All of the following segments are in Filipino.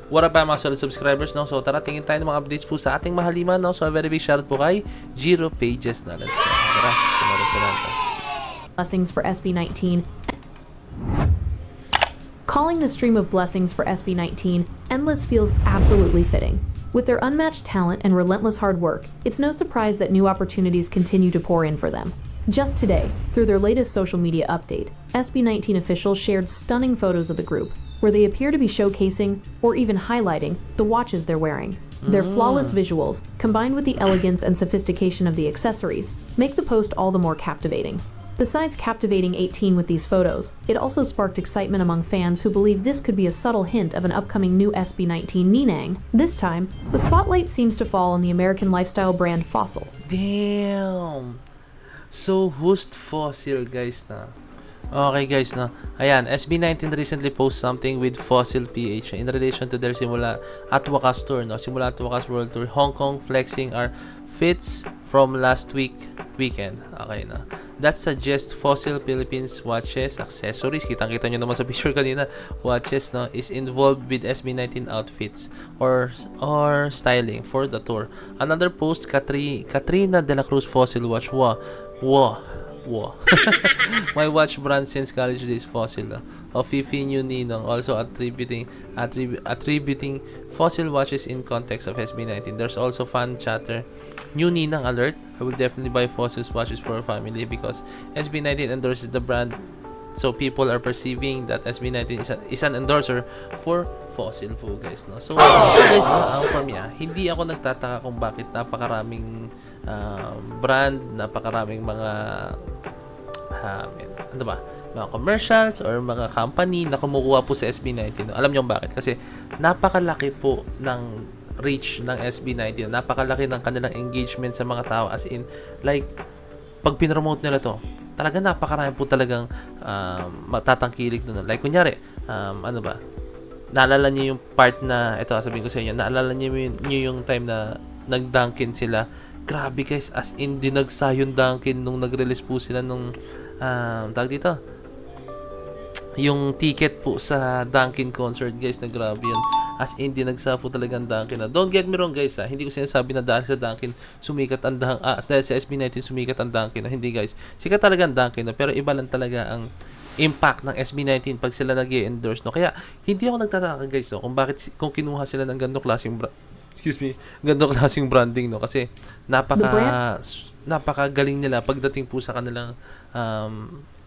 What up mga solid subscribers, no? So tara, tingin tayo ng mga updates po sa ating mahaliman, no? So a very big shoutout po kay Jiro Pages na. Let's go. Tara, tumarap ko natin. Blessings for SB19. Calling the stream of blessings for SB19 endless feels absolutely fitting. With their unmatched talent and relentless hard work, it's no surprise that new opportunities continue to pour in for them. Just today, through their latest social media update, SB19 officials shared stunning photos of the group, where they appear to be showcasing, or even highlighting, the watches they're wearing. Their flawless visuals, combined with the elegance and sophistication of the accessories, make the post all the more captivating. Besides captivating 18 with these photos, it also sparked excitement among fans who believe this could be a subtle hint of an upcoming new SB19 ninang. This time, the spotlight seems to fall on the American lifestyle brand Fossil. Damn! So, host Fossil, guys, na. Okay, guys, no. Ayan, SB19 recently posted something with Fossil PH in relation to their Simula at Wakas tour, no. Simula at Wakas World Tour. Hong Kong flexing our fits from last weekend. Okay na. That suggests Fossil Philippines watches, accessories, kitang-kita nyo naman sa picture kanina, watches, no, is involved with SB19 outfits or styling for the tour. Another post, Katrina De La Cruz Fossil watch. Wow. My watch brand since college days, Fossil. Fifi New Ninong also attributing Fossil watches in context of SB19. There's also fan chatter. New Ninang alert. I will definitely buy Fossil's watches for our family because SB19 endorses the brand. So people are perceiving that SB19 is an endorser for Fossil po, guys, no. So guys, no, for me, hindi ako nagtataka kung bakit napakaraming brand, napakaraming mga ano ba, mga commercials or mga company na kumukuha po sa SB19. No? Alam niyo bakit? Kasi napakalaki po ng reach ng SB19. Napakalaki ng kanilang engagement sa mga tao, as in like pag pinromote nila to, talaga napakarami po talagang matatangkilik doon. Like kunyari, ano ba, naalala niyo yung part na, ito sabihin ko sa inyo, naalala niyo yung time na nag-Dunkin sila. Grabe guys, as in dinagsa yung Dunkin nung nag-release po sila nung tawag dito, yung ticket po sa Dunkin concert, guys, na grabe yun. As in dinagsa po talagang Dunkin na. Don't get me wrong guys, hindi ko sinasabi na dahil sa Dunkin sumikat ang dahil sa SB19 sumikat ang Dunkin, hindi guys. Sikat talaga ang Dunkin, pero iba lang talaga ang impact ng SB19 pag sila nag-endorse, no. Kaya hindi ako nagtataka guys, no, kung bakit kung kinuha sila ng ganito klaseng klaseng branding, no, kasi napakagaling nila pagdating po sa kanilang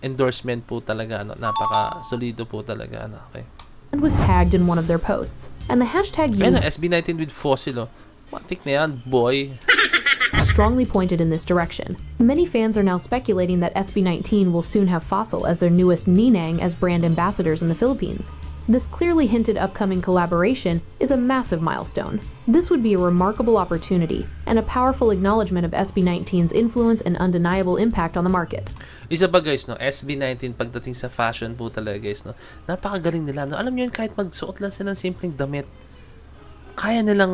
endorsement po talaga, no. Napaka solido po talaga, no. Okay. And was tagged in one of their posts, and the hashtag used SB19 with Fossil, oh. Matik na yan, boy. strongly pointed in this direction. Many fans are now speculating that SB19 will soon have Fossil as their newest ninang as brand ambassadors in the Philippines. This clearly hinted upcoming collaboration is a massive milestone. This would be a remarkable opportunity and a powerful acknowledgement of SB19's influence and undeniable impact on the market. Isa pa guys, no, SB19 pagdating sa fashion po talaga guys, no, napakagaling nila, no. Alam niyo yun, kahit magsuot lang sila ng simpleng damit, kaya nilang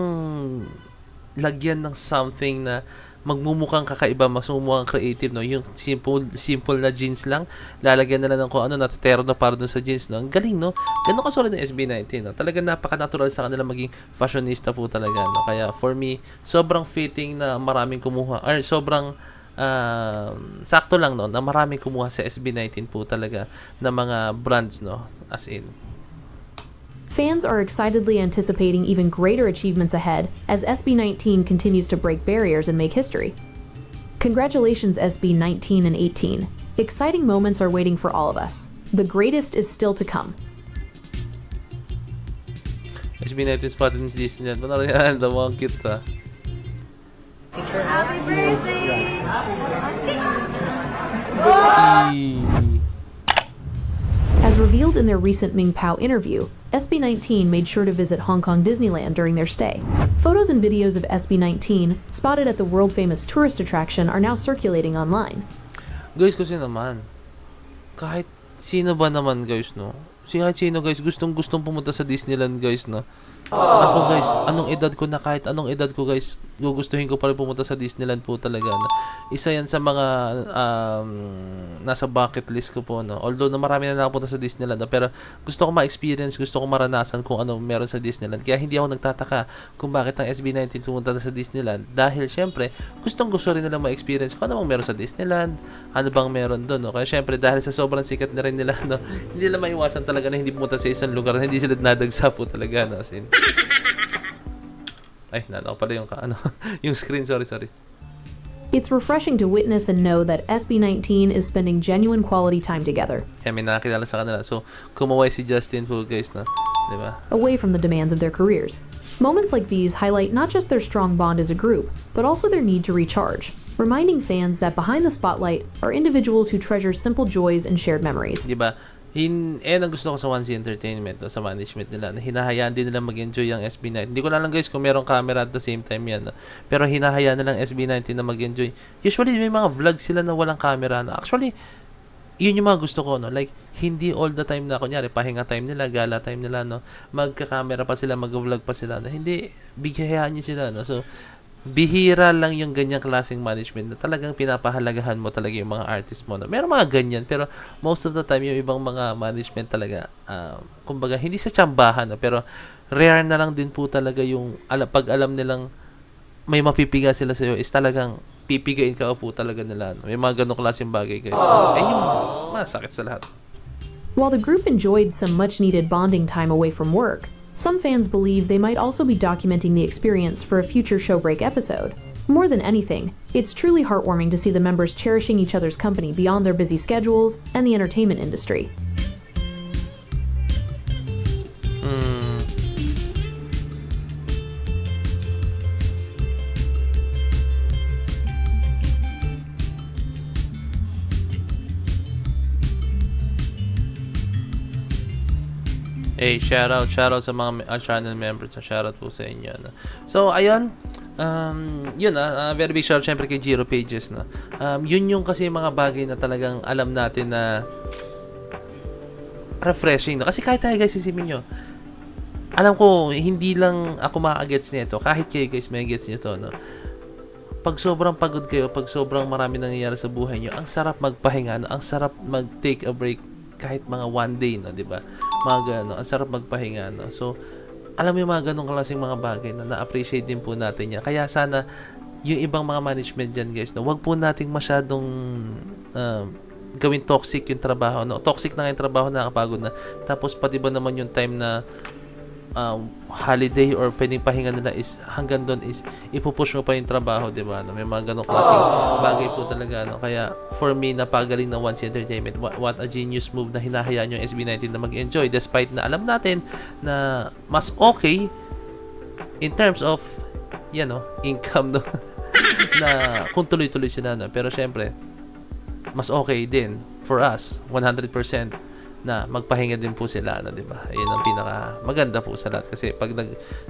lagyan ng something na magmumukhang kakaiba, masumukhang creative, no. Yung simple na jeans lang, lalagyan nila ng kung ano, natutero na para dun sa jeans, no. Ang galing, no. Ganun kasulad ng SB19, no. Talagang napaka-natural sa kanila maging fashionista po talaga, no. Kaya for me, sobrang fitting na maraming kumuha, or sobrang sakto lang, no, na maraming kumuha sa SB19 po talaga na mga brands, no, as in. Fans are excitedly anticipating even greater achievements ahead as SB19 continues to break barriers and make history. Congratulations SB19 and 18. Exciting moments are waiting for all of us. The greatest is still to come. SB19 spotted in Disneyland. Ano yan? Damang cute, ha. Happy birthday! As revealed in their recent Ming Pao interview, SB19 made sure to visit Hong Kong Disneyland during their stay. Photos and videos of SB19 spotted at the world-famous tourist attraction are now circulating online. Guys, kasi naman, kahit sino ba naman guys, no, kahit sino guys, gustong pumunta sa Disneyland guys, no, Ako guys, anong edad ko na kahit anong edad ko guys, gugustuhin ko pa rin pumunta sa Disneyland po talaga. No? Isa yan sa mga nasa bucket list ko po. No? Although na marami na nakapunta sa Disneyland, no? Pero gusto ko ma-experience, gusto ko maranasan kung ano meron sa Disneyland. Kaya hindi ako nagtataka kung bakit ang SB19 pumunta na sa Disneyland. Dahil syempre, gustong gusto rin nilang ma-experience kung ano bang meron sa Disneyland, ano bang meron doon. No? Kaya syempre, dahil sa sobrang sikat na rin nila, no? Hindi nila maiwasan talaga na hindi pumunta sa isang lugar na hindi sila nadagsa po talaga. No? As in, ay, nalo pala yung yung screen, sorry. It's refreshing to witness and know that SB19 is spending genuine quality time together, Kaya may nakakilala sa kanila. So, kumaway si Justin po, guys, na, di ba? away from the demands of their careers. Moments like these highlight not just their strong bond as a group, but also their need to recharge, reminding fans that behind the spotlight are individuals who treasure simple joys and shared memories. Di ba? Ang gusto ko sa 1C Entertainment, sa management nila, na hinahayaan din nila mag-enjoy ang SB19. Hindi ko na lang guys kung merong camera at the same time yan. No? Pero hinahayaan nilang SB19 na mag-enjoy. Usually, may mga vlog sila na walang camera. No? Actually, yun yung mga gusto ko, no? Like, hindi all the time na, kunyari, pahinga time nila, gala time nila, no? Magka-camera pa sila, mag-vlog pa sila, no? Hindi, bigayaan nyo sila, no? So, bihira lang yung ganyang klaseng management na talagang pinapahalagahan mo talaga yung mga artist mo. No? Meron mga ganyan, pero most of the time, yung ibang mga management talaga, kumbaga, hindi sa tsambahan, no? Pero rare na lang din po talaga yung pag alam nilang may mapipiga sila sa'yo is talagang pipigain ka po talaga nila. No? May mga ganong klaseng bagay, guys. Ayun yung masakit sa lahat. While the group enjoyed some much-needed bonding time away from work, some fans believe they might also be documenting the experience for a future Showbreak episode. More than anything, it's truly heartwarming to see the members cherishing each other's company beyond their busy schedules and the entertainment industry. Hey, shoutout sa mga channel members. Shoutout po sa inyo. No? So, ayun. Yun very big shoutout syempre kay Jiro Pages. No? Yun yung kasi mga bagay na talagang alam natin na refreshing. No? Kasi kahit tayo guys, isipin nyo, alam ko, hindi lang ako makagets nito. Kahit kayo guys, may gets nyo to. No? Pag sobrang pagod kayo, pag sobrang marami nangyayari sa buhay nyo, ang sarap magpahinga. No? Ang sarap mag-take a break kahit mga one day, no, di ba? Mga gano, ang sarap magpahinga, no. So, alam mo yung mga ganong klaseng mga bagay na na-appreciate din po natin yan. Kaya sana yung ibang mga management dyan, guys, no, wag po nating masyadong gawin toxic yung trabaho, no. Toxic na yung trabaho, nakakapagod na. Tapos pati ba naman yung time na holiday or pwedeng pahinga nila is hanggang doon is ipupush mo pa yung trabaho, di ba? No? May mga ganong klaseng bagay po talaga. No? Kaya for me, napagaling ng 1C Entertainment. What a genius move na hinahayaan yung SB19 na mag-enjoy despite na alam natin na mas okay in terms of income, no? na kung tuloy-tuloy sila. No? Pero syempre, mas okay din for us 100% na magpahinga din po sila, di ba? Ayun ang pinaka maganda po sa lahat kasi pag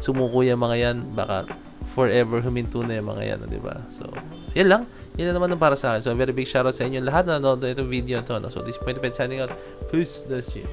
sumuko yung mga yan, baka forever huminto na yung mga yan, di ba? So, yan lang. Yan na naman ang para sa akin. So, very big shoutout sa inyo lahat na nanonood itong video to. No? So, this point of signing out. Peace. That's G.